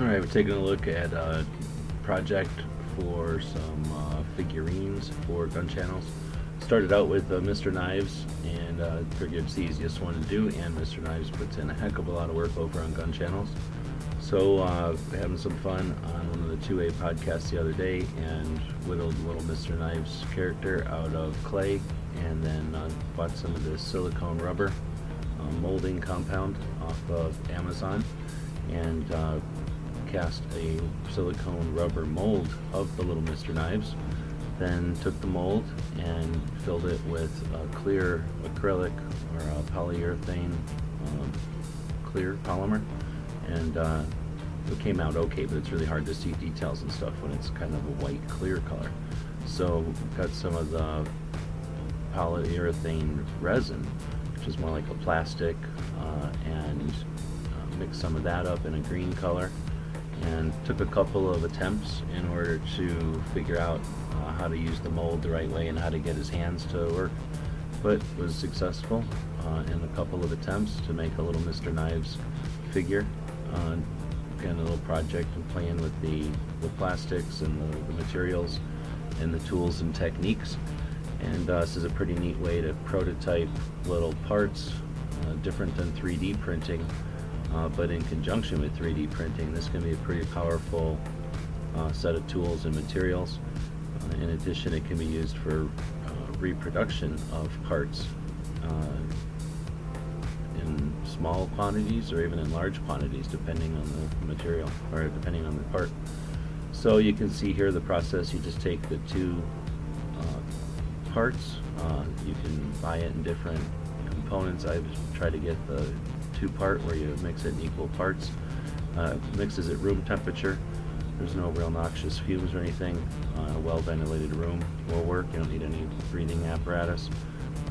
Alright, we're taking a look at a project for some figurines for gun channels. Started out with Mr. Knives, and figured it's the easiest one to do, and Mr. Knives puts in a heck of a lot of work over on gun channels. So having some fun on one of the 2A podcasts the other day, and whittled little Mr. Knives character out of clay, and then bought some of this silicone rubber molding compound off of Amazon, and cast a silicone rubber mold of the little Mr. Knives. Then took the mold and filled it with a clear acrylic or a polyurethane clear polymer, and it came out okay, but it's really hard to see details and stuff when it's kind of a white clear color. So got some of the polyurethane resin, which is more like a plastic, and mixed some of that up in a green color, and took a couple of attempts in order to figure out how to use the mold the right way and how to get his hands to work, but was successful in a couple of attempts to make a little Mr. Knives figure. Again, a little project and playing with the plastics and the materials and the tools and techniques. And this is a pretty neat way to prototype little parts, different than 3D printing, but in conjunction with 3D printing, this can be a pretty powerful set of tools and materials. In addition, it can be used for reproduction of parts in small quantities or even in large quantities, depending on the material or depending on the part. So you can see here the process. You just take the two parts. You can buy it in different components. I've tried to get the two-part where you mix it in equal parts. Mixes at room temperature. There's no real noxious fumes or anything. A well-ventilated room will work. You don't need any breathing apparatus.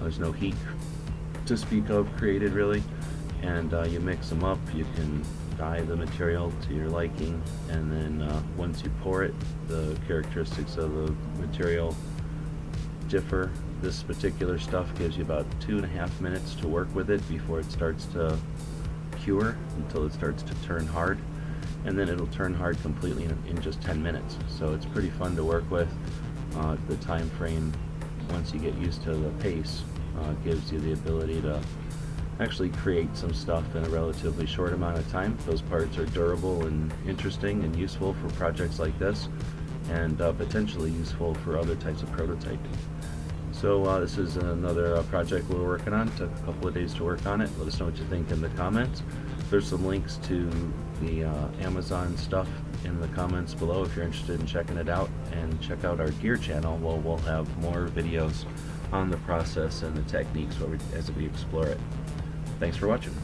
There's no heat to speak of created, really. And you mix them up. You can dye the material to your liking, and then once you pour it, the characteristics of the material differ. This particular stuff gives you about 2.5 minutes to work with it before it starts to cure, until it starts to turn hard, and then it'll turn hard completely in just 10 minutes. So it's pretty fun to work with. The time frame, once you get used to the pace, gives you the ability to actually create some stuff in a relatively short amount of time. Those parts are durable and interesting and useful for projects like this, and potentially useful for other types of prototyping. So this is another project we're working on. Took a couple of days to work on it. Let us know what you think in the comments. There's some links to the Amazon stuff in the comments below if you're interested in checking it out, and check out our gear channel. We'll have more videos on the process and the techniques as we explore it. Thanks for watching.